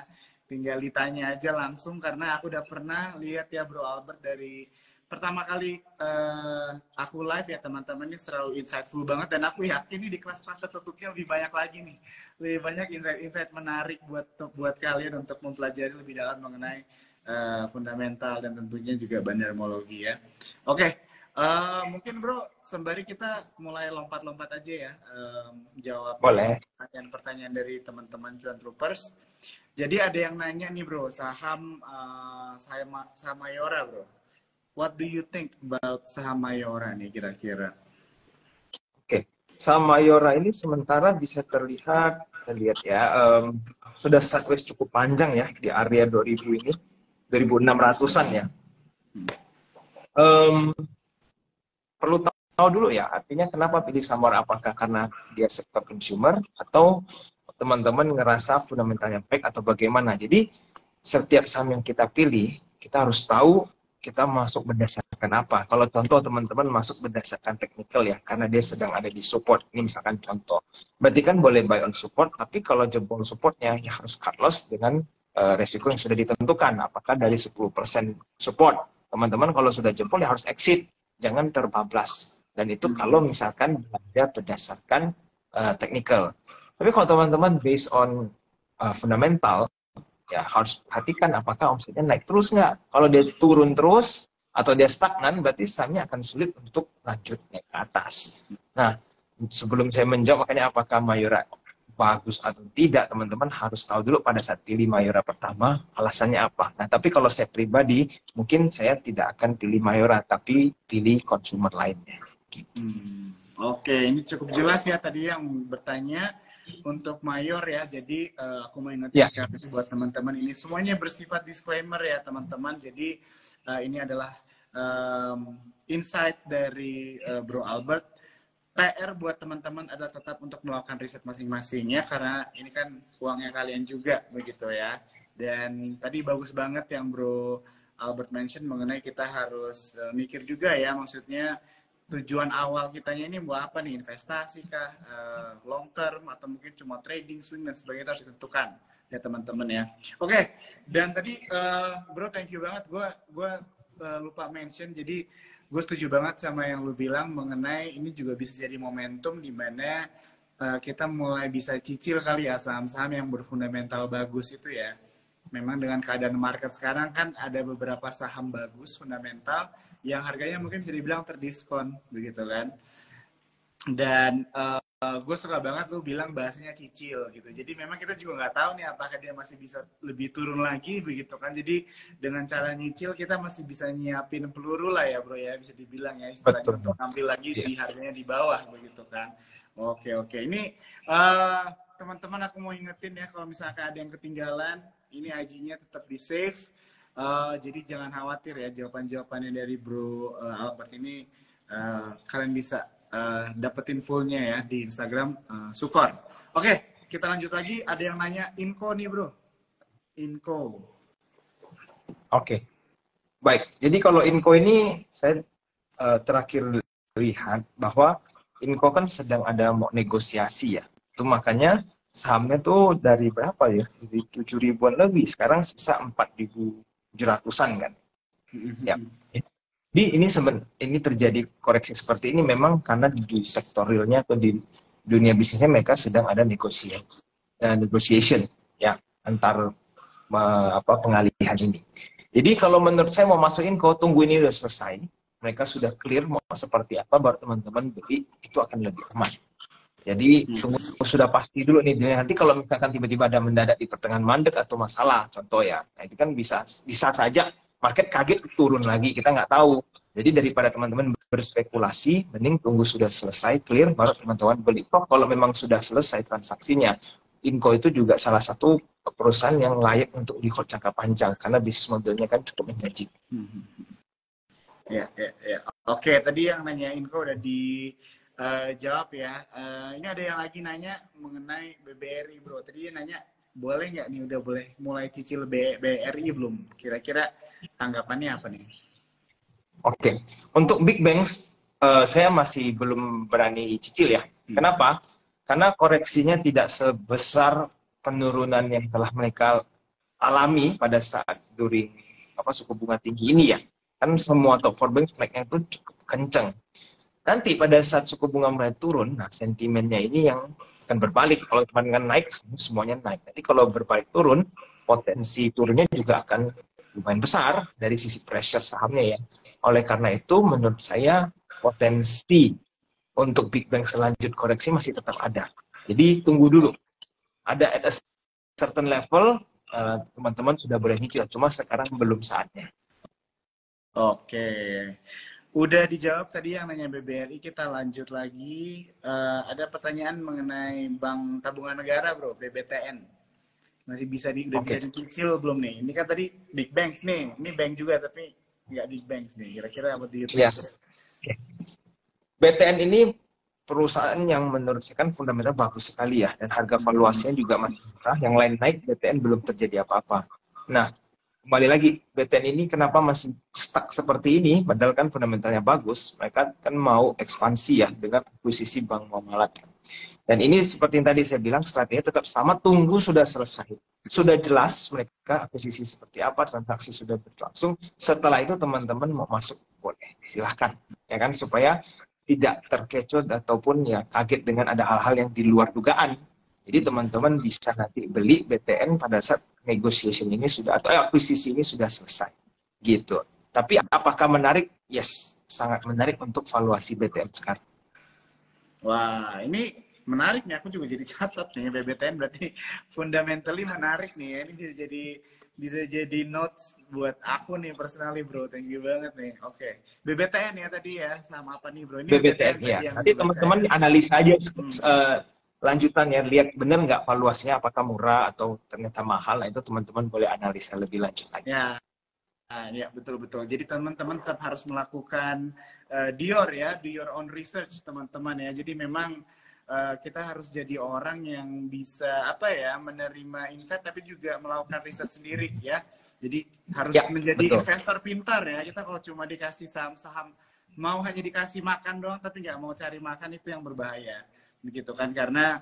Tinggal ditanya aja langsung, karena aku udah pernah lihat ya Bro Albert dari pertama kali aku live ya teman-teman, ini selalu insightful banget, dan aku yakin ini di kelas-kelas tertutupnya lebih banyak lagi nih, lebih banyak insight-insight menarik buat kalian untuk mempelajari lebih dalam mengenai fundamental dan tentunya juga bandarmologi ya. Oke. Mungkin Bro, sembari kita mulai lompat-lompat aja ya, jawab pertanyaan-pertanyaan dari teman-teman Cuan Troopers. Jadi ada yang nanya nih Bro, saham Mayora Bro. What do you think about saham Mayora nih kira-kira? Oke, saham Mayora ini sementara bisa terlihat, kita lihat ya, sudah sideways cukup panjang ya di area 2000 ini, 2600-an ya. Perlu tahu dulu ya, artinya kenapa pilih saham Mayora, apakah karena dia sektor consumer atau teman-teman ngerasa fundamentalnya baik atau bagaimana. Jadi setiap saham yang kita pilih, kita harus tahu kita masuk berdasarkan apa. Kalau contoh teman-teman masuk berdasarkan technical ya, karena dia sedang ada di support. Ini misalkan contoh. Berarti kan boleh buy on support, tapi kalau jebol supportnya ya harus cut loss dengan resiko yang sudah ditentukan. Apakah dari 10% support. Teman-teman kalau sudah jebol ya harus exit. Jangan terbablas. Dan itu kalau misalkan belanja berdasarkan technical. Tapi kalau teman-teman based on fundamental, ya harus perhatikan apakah omsetnya naik terus nggak. Kalau dia turun terus atau dia stagnan, berarti sahamnya akan sulit untuk lanjut naik ke atas. Nah, sebelum saya menjawab makanya apakah Mayora bagus atau tidak, teman-teman harus tahu dulu pada saat pilih Mayora pertama, alasannya apa. Nah, tapi kalau saya pribadi, mungkin saya tidak akan pilih Mayora, tapi pilih consumer lainnya. Gitu. Oke, ini cukup jelas ya tadi yang bertanya. Untuk Mayor ya, jadi aku mau ingetin sekali buat teman-teman, ini semuanya bersifat disclaimer ya teman-teman. Jadi ini adalah insight dari Bro Albert. PR buat teman-teman adalah tetap untuk melakukan riset masing-masing ya, karena ini kan uangnya kalian juga begitu ya. Dan tadi bagus banget yang Bro Albert mention mengenai kita harus mikir juga ya, maksudnya tujuan awal kitanya ini buat apa nih, investasi kah, long term atau mungkin cuma trading, swing dan sebagainya, harus ditentukan ya teman-teman ya. Oke, dan tadi Bro thank you banget, gue lupa mention, jadi gue setuju banget sama yang lu bilang mengenai ini juga bisa jadi momentum di mana kita mulai bisa cicil kali ya saham-saham yang berfundamental bagus itu ya. Memang dengan keadaan market sekarang kan ada beberapa saham bagus fundamental yang harganya mungkin bisa dibilang terdiskon begitu kan. Dan gue suka banget lu bilang bahasanya cicil gitu. Jadi memang kita juga nggak tahu nih apakah dia masih bisa lebih turun lagi begitu kan. Jadi dengan cara nyicil kita masih bisa nyiapin peluru lah ya Bro ya, bisa dibilang ya istilahnya, untuk ambil lagi di harganya di bawah begitu kan. Oke. Ini teman-teman aku mau ingetin ya, kalau misalkan ada yang ketinggalan, ini IG-nya tetap di save. Jadi jangan khawatir ya, jawaban-jawabannya dari Bro Albert ini kalian bisa dapetin fullnya ya di Instagram Sukor. Oke, kita lanjut lagi. Ada yang nanya Inco nih Bro. Inco. Oke. Baik, jadi kalau Inco ini saya terakhir lihat bahwa Inco kan sedang ada mau negosiasi ya. Itu makanya sahamnya tuh dari berapa ya? Dari 7.000-an lebih, sekarang sisa 4.700-an kan. Ya. Jadi ini terjadi koreksi seperti ini memang karena di sektor realnya atau di dunia bisnisnya mereka sedang ada negotiation ya antar pengalihan ini. Jadi kalau menurut saya mau masuk Inco, tunggu ini udah selesai, mereka sudah clear mau seperti apa, baru teman-teman beli, itu akan lebih aman. Jadi tunggu sudah pasti dulu nih. Nanti kalau misalkan tiba-tiba ada mendadak di pertengahan mandek atau masalah, contoh ya, nah itu kan bisa saja market kaget turun lagi, kita nggak tahu. Jadi daripada teman-teman berspekulasi, mending tunggu sudah selesai clear, baru teman-teman beli. Kalau memang sudah selesai transaksinya, Inco itu juga salah satu perusahaan yang layak untuk di hold jangka panjang karena bisnis modelnya kan cukup menjanjikan. Ya. Oke, tadi yang nanya Inco udah dijawab ya. Ini ada yang lagi nanya mengenai BBRI, bro. Tadi dia nanya, boleh nggak nih, udah boleh mulai cicil BRI belum? Kira-kira tanggapannya apa nih? Oke, untuk big banks saya masih belum berani cicil ya. Kenapa? Karena koreksinya tidak sebesar penurunan yang telah mereka alami pada saat during suku bunga tinggi ini ya. Kan semua top 4 bank naiknya itu cukup kenceng. Nanti pada saat suku bunga mulai turun, nah sentimennya ini yang akan berbalik. Kalau kemarin naik, semuanya naik. Nanti kalau berbalik turun, potensi turunnya juga akan lumayan besar dari sisi pressure sahamnya ya. Oleh karena itu, menurut saya potensi untuk big bank selanjut koreksi masih tetap ada. Jadi tunggu dulu. Ada at a certain level, teman-teman sudah boleh nyicil. Cuma sekarang belum saatnya. Oke. Udah dijawab tadi yang nanya BBRI, kita lanjut lagi. Ada pertanyaan mengenai Bank Tabungan Negara, bro, BBTN. Masih bisa bisa dicicil belum nih? Ini kan tadi big banks nih. Ini bank juga tapi nggak big banks nih. Kira-kira apa di ya. BTN ini perusahaan yang menurut saya kan fundamental bagus sekali ya, dan harga valuasinya juga masih murah. Yang lain naik, BTN belum terjadi apa-apa. Nah, kembali lagi, BTN ini kenapa masih stuck seperti ini, padahal kan fundamentalnya bagus. Mereka kan mau ekspansi ya, dengan akuisisi Bank Muamalat. Dan ini seperti yang tadi saya bilang, strateginya tetap sama, tunggu sudah selesai. Sudah jelas mereka akuisisi seperti apa, transaksi sudah berlangsung. Setelah itu teman-teman mau masuk, boleh, silahkan. Ya kan, supaya tidak terkecoh ataupun ya kaget dengan ada hal-hal yang di luar dugaan. Jadi teman-teman bisa nanti beli BTN pada saat negotiation ini sudah, atau akuisisi ini sudah selesai. Gitu. Tapi apakah menarik? Yes, sangat menarik untuk valuasi BTN sekarang. Wah, ini menarik nih. Aku juga jadi catat nih, BBTN berarti fundamentally menarik nih ya. Ini bisa jadi notes buat aku nih personally, bro. Thank you banget nih. Oke. BBTN ya tadi ya, sama apa nih, bro? Ini BBTN ya. Nanti teman-teman analisa aja lanjutannya, lihat benar nggak valuasinya, apakah murah atau ternyata mahal. Nah, itu teman-teman boleh analisa lebih lanjut lagi. Ya. Ya, betul-betul. Jadi teman-teman tetap harus melakukan do your own research, teman-teman ya. Jadi memang kita harus jadi orang yang bisa menerima insight tapi juga melakukan riset sendiri ya. Jadi harus menjadi investor pintar ya. Kita kalau cuma dikasih saham-saham, mau hanya dikasih makan doang tapi nggak mau cari makan, itu yang berbahaya. Begitu kan, karena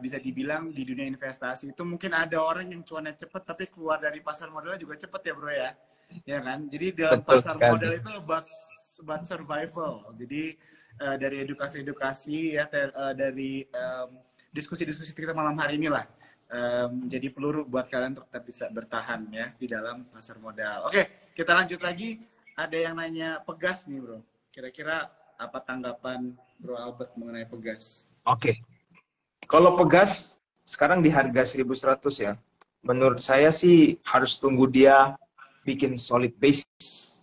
bisa dibilang di dunia investasi itu mungkin ada orang yang cuannya cepet tapi keluar dari pasar modalnya juga cepet ya, bro ya. Ya kan? Jadi dalam pasar modal itu about survival. Jadi dari edukasi ya, dari diskusi-diskusi kita malam hari inilah jadi peluru buat kalian untuk tetap bisa bertahan ya di dalam pasar modal. Oke, kita lanjut lagi. Ada yang nanya Pegas nih, bro. Kira-kira apa tanggapan Bro Albert mengenai Pegas? Oke. Kalau Pegas sekarang di harga 1.100 ya. Menurut saya sih harus tunggu dia bikin solid base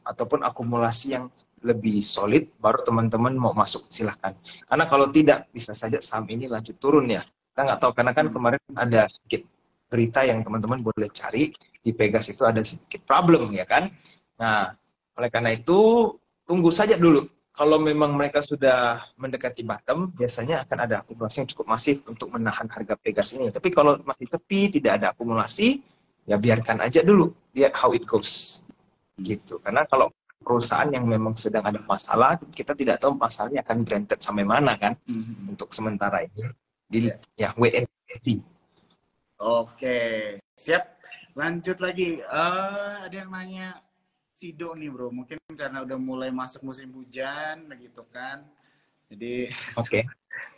ataupun akumulasi yang lebih solid, baru teman-teman mau masuk, silahkan. Karena kalau tidak, bisa saja saham ini lanjut turun ya. Kita nggak tahu, karena kan kemarin ada sedikit berita yang teman-teman boleh cari, di Pegas itu ada sedikit problem ya kan. Nah, oleh karena itu, tunggu saja dulu. Kalau memang mereka sudah mendekati bottom, biasanya akan ada akumulasi yang cukup masif untuk menahan harga Pegas ini. Tapi kalau masih tepi, tidak ada akumulasi, ya biarkan aja dulu, lihat how it goes. Gitu. Karena kalau perusahaan yang memang sedang ada masalah, kita tidak tahu masalahnya akan berentet sampai mana kan, untuk sementara ini. Jadi ya wait and see. Oke, siap. Lanjut lagi. Ada yang nanya Sido nih, bro. Mungkin karena udah mulai masuk musim hujan, begitu kan. Jadi oke.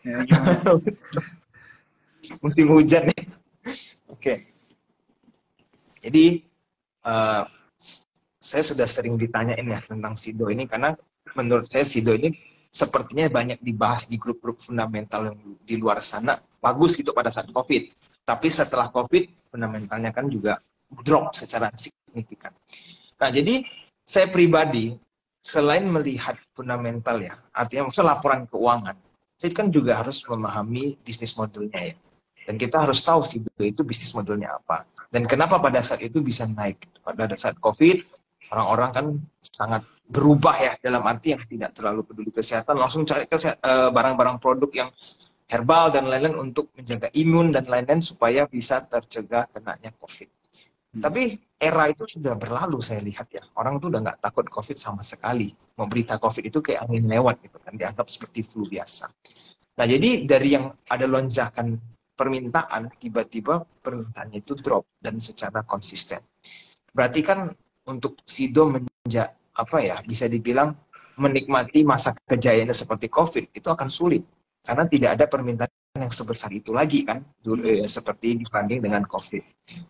Ya, musim hujan nih. Oke. Jadi saya sudah sering ditanyain ya tentang Sido ini, karena menurut saya Sido ini sepertinya banyak dibahas di grup-grup fundamental yang di luar sana, bagus gitu pada saat COVID. Tapi setelah COVID, fundamentalnya kan juga drop secara signifikan. Nah, jadi saya pribadi, selain melihat fundamental ya, artinya maksudnya laporan keuangan, saya kan juga harus memahami bisnis modelnya ya. Dan kita harus tahu Sido itu bisnis modelnya apa. Dan kenapa pada saat itu bisa naik. Pada saat COVID, orang-orang kan sangat berubah ya, dalam arti yang tidak terlalu peduli kesehatan, langsung cari barang-barang produk yang herbal dan lain-lain untuk menjaga imun dan lain-lain supaya bisa tercegah kenanya COVID. Tapi era itu sudah berlalu, saya lihat ya. Orang tuh udah nggak takut COVID sama sekali. Mau berita COVID itu kayak angin lewat gitu kan, dianggap seperti flu biasa. Nah, jadi dari yang ada lonjakan permintaan, tiba-tiba permintaannya itu drop dan secara konsisten. Berarti kan untuk Sido bisa dibilang menikmati masa kejayaannya seperti COVID itu akan sulit karena tidak ada permintaan yang sebesar itu lagi kan, seperti dibanding dengan COVID.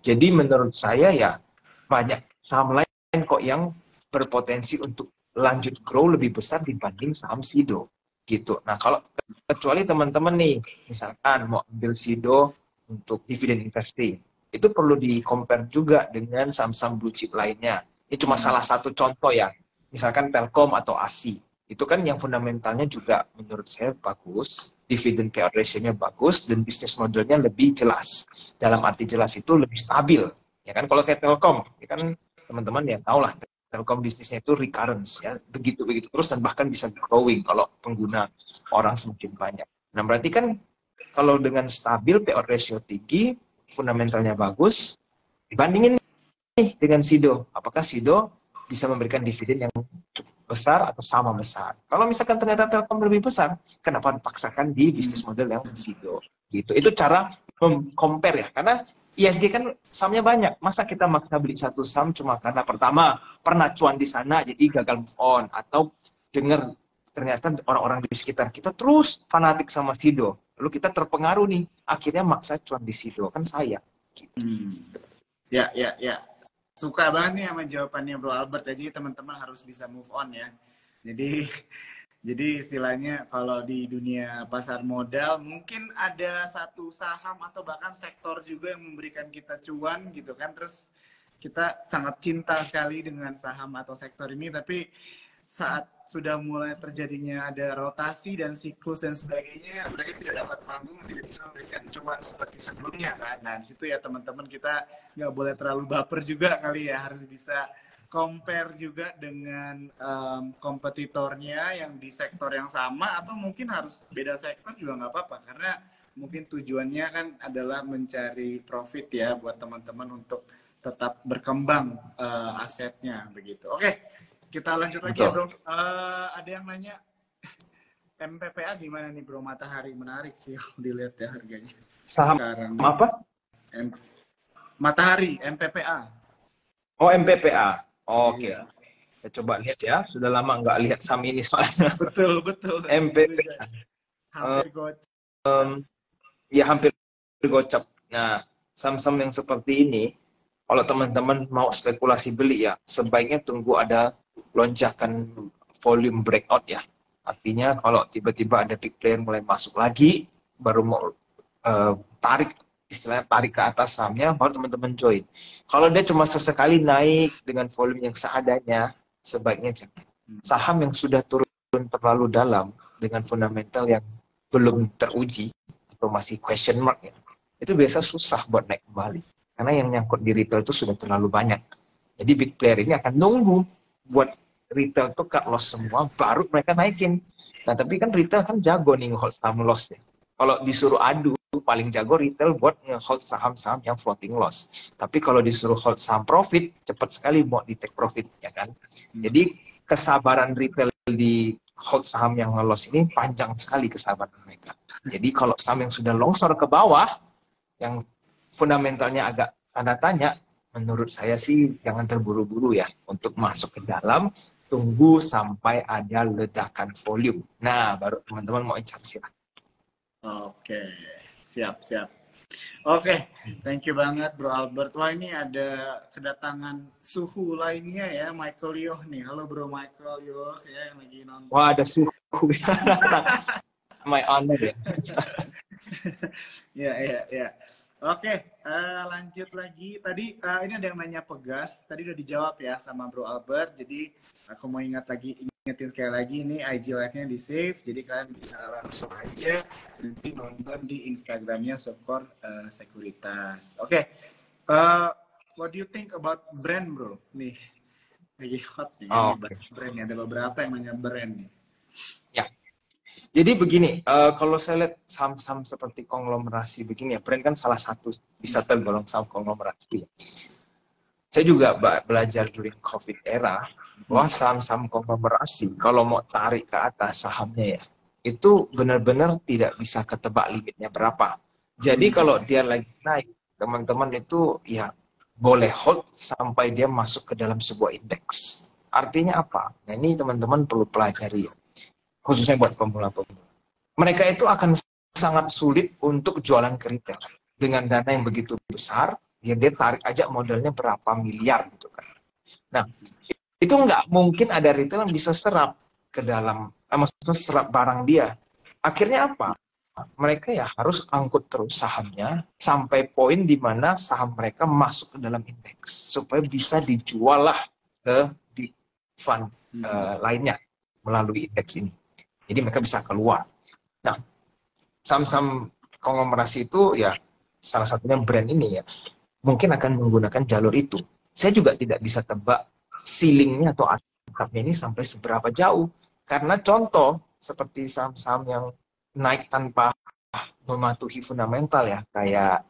Jadi menurut saya ya banyak saham lain kok yang berpotensi untuk lanjut grow lebih besar dibanding saham Sido gitu. Nah, kalau kecuali teman-teman nih misalkan mau ambil Sido untuk dividend investing, itu perlu di-compare juga dengan saham-saham blue chip lainnya. Ini cuma salah satu contoh ya. Misalkan Telkom atau ASI. Itu kan yang fundamentalnya juga menurut saya bagus, dividend payout ratio-nya bagus, dan bisnis modelnya lebih jelas. Dalam arti jelas itu lebih stabil. Ya kan, kalau kayak Telkom, ya kan teman-teman ya tahu lah, Telkom bisnisnya itu recurrence, ya begitu-begitu terus, dan bahkan bisa growing kalau pengguna orang semakin banyak. Nah, berarti kan kalau dengan stabil, payout ratio tinggi, fundamentalnya bagus, dibandingin nih dengan Sido. Apakah Sido bisa memberikan dividen yang cukup besar atau sama besar? Kalau misalkan ternyata Telkom lebih besar, kenapa dipaksakan di bisnis model yang Sido? Gitu. Itu cara compare ya. Karena ISG kan sahamnya banyak. Masa kita maksa beli satu saham cuma karena pertama pernah cuan di sana jadi gagal move on, atau dengar ternyata orang-orang di sekitar kita terus fanatik sama Sido. Lalu kita terpengaruh nih, akhirnya maksa cuan di Sido. Kan sayang. Gitu. Ya. Suka banget nih sama jawabannya Bro Albert. Jadi teman-teman harus bisa move on ya. Jadi istilahnya kalau di dunia pasar modal mungkin ada satu saham atau bahkan sektor juga yang memberikan kita cuan gitu kan. Terus kita sangat cinta sekali dengan saham atau sektor ini, tapi saat sudah mulai terjadinya ada rotasi dan siklus dan sebagainya, mereka tidak dapat panggung, tidak bisa memberikan cuan seperti sebelumnya kan. Nah, di situ ya teman-teman kita nggak boleh terlalu baper juga kali ya, harus bisa compare juga dengan kompetitornya yang di sektor yang sama, atau mungkin harus beda sektor juga nggak apa-apa, karena mungkin tujuannya kan adalah mencari profit ya buat teman-teman untuk tetap berkembang asetnya begitu. Oke, kita lanjut lagi ya Bro. Ada yang nanya MPPA gimana nih Bro? Matahari menarik sih dilihat ya harganya. Saham sekarang apa? Matahari, MPPA. Oh, MPPA. Oke. Iya. Saya coba lihat ya. Sudah lama nggak lihat saham ini soalnya. Betul. MPPA. Hampir gocap. Ya hampir gocap. Nah, saham-saham yang seperti ini, kalau teman-teman mau spekulasi beli ya, sebaiknya tunggu ada lonjakan volume breakout ya. Artinya kalau tiba-tiba ada big player mulai masuk lagi, baru mau tarik ke atas sahamnya, baru teman-teman join. Kalau dia cuma sesekali naik dengan volume yang seadanya, sebaiknya jangan. Saham yang sudah turun terlalu dalam dengan fundamental yang belum teruji atau masih question mark ya, itu biasa susah buat naik kembali. Karena yang nyangkut di retail itu sudah terlalu banyak. Jadi big player ini akan nunggu buat retail tuh cut loss semua, baru mereka naikin. Nah, tapi kan retail kan jago nih nge-hold saham loss ya. Kalau disuruh adu, paling jago retail buat nge-hold saham-saham yang floating loss. Tapi kalau disuruh hold saham profit, cepat sekali mau di take profit, ya kan? Jadi kesabaran retail di hold saham yang loss ini panjang sekali kesabaran mereka. Jadi kalau saham yang sudah longsor ke bawah, yang fundamentalnya agak tanda tanya, menurut saya sih jangan terburu-buru ya untuk masuk ke dalam, tunggu sampai ada ledakan volume. Nah, baru teman-teman mau incar silakan. Oke, siap. Oke, thank you banget Bro Albert. Wah, ini ada kedatangan suhu lainnya ya, Michael Yoh nih. Halo Bro Michael Yoh ya yang lagi nonton. Wah, ada suhu. My honor ya. Ya. Oke, lanjut lagi. Tadi ini ada yang nanya pegas. Tadi udah dijawab ya sama Bro Albert. Jadi aku mau ingin ingetin sekali lagi, ini IG live-nya di save, jadi kalian bisa langsung aja nanti nonton di Instagramnya Sukor Sekuritas. Oke, what do you think about brand, bro? Nih, lagi hot nih, brandnya ada beberapa yang nanya brand nih. Ya, jadi begini, kalau saya lihat saham-saham seperti konglomerasi begini ya, brand kan salah satu bisa tergolong saham konglomerasi. Saya juga belajar during COVID era bahwa saham-saham konglomerasi kalau mau tarik ke atas sahamnya ya, itu benar-benar tidak bisa ketebak limitnya berapa. Jadi kalau dia lagi naik, teman-teman itu ya boleh hold sampai dia masuk ke dalam sebuah indeks. Artinya apa? Nah ini teman-teman perlu pelajari, khususnya buat pemula-pemula. Mereka itu akan sangat sulit untuk jualan ke retail. Dengan dana yang begitu besar, ya dia tarik aja modalnya berapa miliar gitu kan. Nah, itu nggak mungkin ada retail yang bisa serap ke dalam, maksudnya serap barang dia. Akhirnya apa? Mereka ya harus angkut terus sahamnya sampai poin di mana saham mereka masuk ke dalam indeks supaya bisa dijual lah ke fund lainnya melalui indeks ini. Jadi mereka bisa keluar. Nah, saham-saham konglomerasi itu ya salah satunya brand ini ya mungkin akan menggunakan jalur itu. Saya juga tidak bisa tebak ceilingnya atau atapnya ini sampai seberapa jauh. Karena contoh seperti saham-saham yang naik tanpa mematuhi fundamental ya, kayak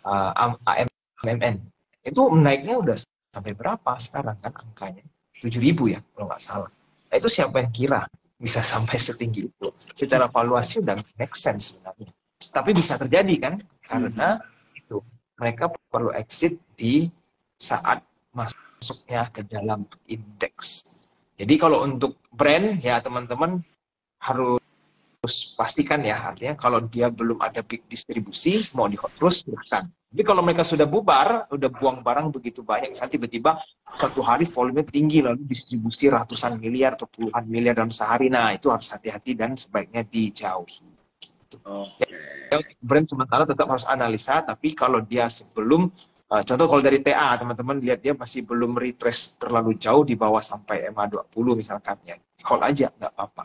AMMN. Itu naiknya udah sampai berapa sekarang kan angkanya? 7.000 ya kalau nggak salah. Nah, itu siapa yang kira bisa sampai setinggi itu? Secara valuasi udah make sense sebenarnya. Tapi bisa terjadi kan? Karena itu mereka perlu exit di saat masuknya ke dalam indeks. Jadi kalau untuk brand ya teman-teman harus pastikan ya, artinya kalau dia belum ada big distribusi mau di terus silahkan. Jadi kalau mereka sudah bubar, udah buang barang begitu banyak, misalnya tiba-tiba satu hari volumenya tinggi lalu distribusi ratusan miliar atau puluhan miliar dalam sehari, nah itu harus hati-hati dan sebaiknya dijauhi. Ya, brand sementara tetap harus analisa, tapi kalau dia sebelum contoh kalau dari TA teman-teman lihat dia masih belum retrace terlalu jauh di bawah sampai MA20 misalkan ya, hold aja nggak apa-apa.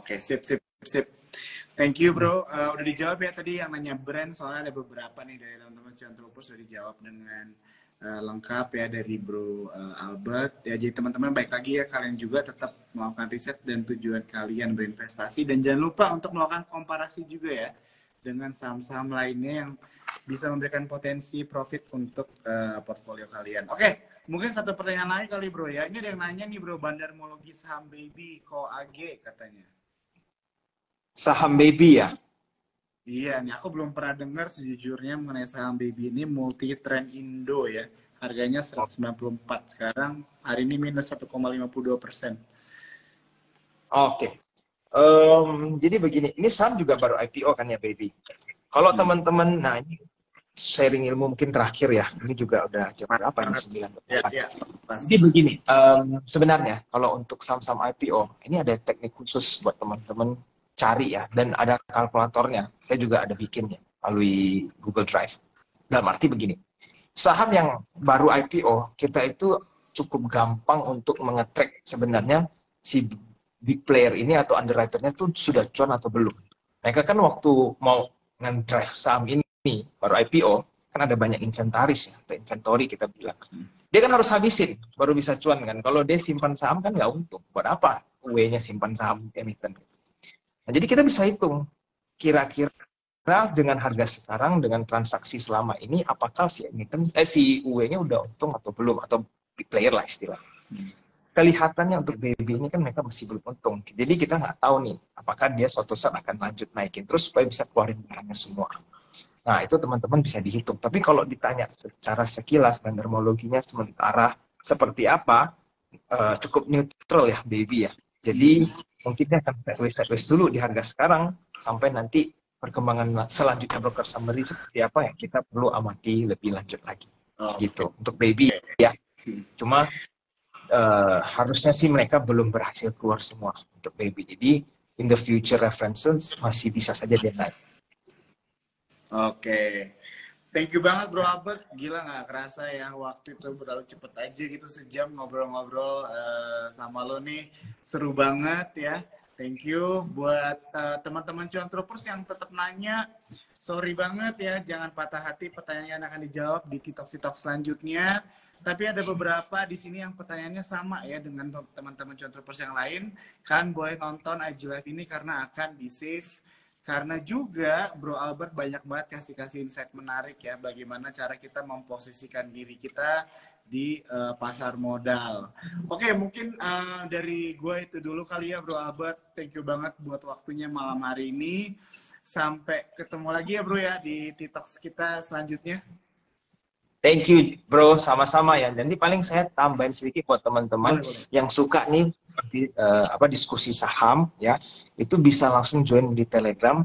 Oke, sip. Thank you bro, udah dijawab ya tadi yang nanya brand, soalnya ada beberapa nih dari teman-teman Cuan Trupus sudah dijawab dengan lengkap ya dari bro Albert. Ya jadi teman-teman baik lagi ya, kalian juga tetap melakukan riset dan tujuan kalian berinvestasi, dan jangan lupa untuk melakukan komparasi juga ya dengan saham-saham lainnya yang bisa memberikan potensi profit untuk portfolio kalian. Oke, mungkin satu pertanyaan lagi kali bro ya. Ini ada yang nanya nih bro, bandarmologi saham baby KOAG katanya. Saham baby ya? Iya nih, aku belum pernah dengar sejujurnya mengenai saham baby ini, multi trend Indo ya. Harganya 194, sekarang hari ini minus 1,52%. Oke. Jadi begini, ini saham juga baru IPO kan ya baby. Kalau teman-teman, nah ini sharing ilmu mungkin terakhir ya, ini juga udah jam berapa ini 9. Jadi begini, sebenarnya kalau untuk saham-saham IPO, ini ada teknik khusus buat teman-teman cari ya, dan ada kalkulatornya. Saya juga ada bikinnya melalui Google Drive. Dalam arti begini, saham yang baru IPO, kita itu cukup gampang untuk mengetrack sebenarnya si big player ini atau underwriter-nya tuh sudah cuan atau belum. Mereka kan waktu mau nge-drive saham ini, baru IPO, kan ada banyak inventaris ya, atau inventory kita bilang. Dia kan harus habisin, baru bisa cuan kan. Kalau dia simpan saham kan nggak untung. Buat apa UE-nya simpan saham emiten? Nah, jadi kita bisa hitung, kira-kira dengan harga sekarang, dengan transaksi selama ini, apakah si emiten, si UE-nya udah untung atau belum, atau big player lah istilah. Kelihatannya untuk baby ini kan mereka masih belum untung. Jadi kita nggak tahu nih, apakah dia suatu saat akan lanjut naikin terus supaya bisa keluarin barangnya semua. Nah, itu teman-teman bisa dihitung. Tapi kalau ditanya secara sekilas, bandarmologinya sementara seperti apa, cukup neutral ya baby ya. Jadi mungkin dia akan sideways dulu di harga sekarang sampai nanti perkembangan selanjutnya broker summary seperti apa ya kita perlu amati lebih lanjut lagi. Gitu untuk baby ya. Cuma harusnya sih mereka belum berhasil keluar semua untuk baby. Jadi in the future references masih bisa saja dia naik. Oke. Thank you banget Bro Albert, gila nggak kerasa ya waktu itu berlalu cepet aja gitu, sejam ngobrol-ngobrol sama lo nih, seru banget ya. Thank you buat teman-teman Cuan Troopers yang tetap nanya, sorry banget ya, jangan patah hati, pertanyaan akan dijawab di TikTok selanjutnya. Tapi ada beberapa di sini yang pertanyaannya sama ya dengan teman-teman Cuan Troopers yang lain, kan boleh nonton IG Live ini karena akan di save. Karena juga Bro Albert banyak banget kasih insight menarik ya, bagaimana cara kita memposisikan diri kita di pasar modal. Oke, mungkin dari gue itu dulu kali ya Bro Albert. Thank you banget buat waktunya malam hari ini. Sampai ketemu lagi ya Bro ya di TikTok kita selanjutnya. Thank you bro, sama-sama ya. Nanti paling saya tambahin sedikit buat teman-teman yang suka nih diskusi saham ya, itu bisa langsung join di Telegram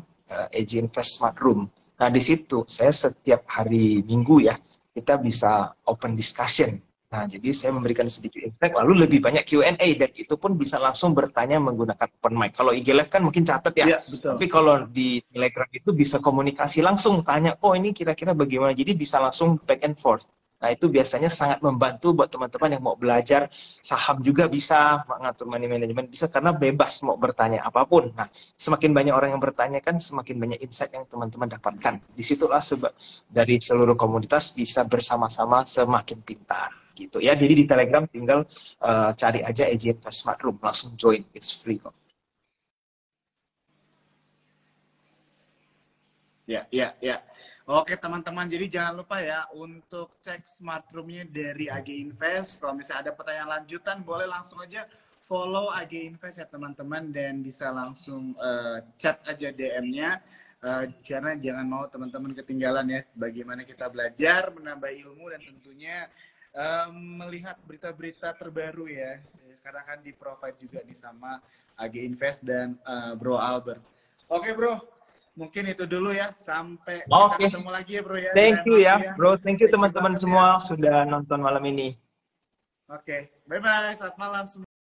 AG Invest Smart Room. Nah di situ saya setiap hari Minggu ya, kita bisa open discussion. Nah jadi saya memberikan sedikit insight, lalu lebih banyak Q&A, dan itu pun bisa langsung bertanya menggunakan open mic. Kalau IG Live kan mungkin catat ya, tapi kalau di Telegram itu bisa komunikasi langsung, tanya kok ini kira-kira bagaimana, jadi bisa langsung back and forth. Nah, itu biasanya sangat membantu buat teman-teman yang mau belajar saham, juga bisa mengatur money management, bisa, karena bebas mau bertanya apapun. Nah, semakin banyak orang yang bertanya kan semakin banyak insight yang teman-teman dapatkan. Disitulah dari seluruh komunitas bisa bersama-sama semakin pintar gitu ya. Jadi di Telegram tinggal cari aja AG Invest Smart Room, langsung join, it's free kok. Ya. Oke teman-teman, jadi jangan lupa ya untuk cek smart room-nya dari AG Invest. Kalau misalnya ada pertanyaan lanjutan, boleh langsung aja follow AG Invest ya teman-teman, dan bisa langsung chat aja DM-nya. Karena jangan mau teman-teman ketinggalan ya bagaimana kita belajar, menambah ilmu, dan tentunya melihat berita-berita terbaru ya. Karena kan di-provide juga nih sama AG Invest dan Bro Albert. Oke bro. Mungkin itu dulu ya, sampai kita ketemu lagi ya bro ya. Thank you ya bro, thank you teman-teman semua sudah nonton malam ini. Oke, bye-bye, selamat malam semua.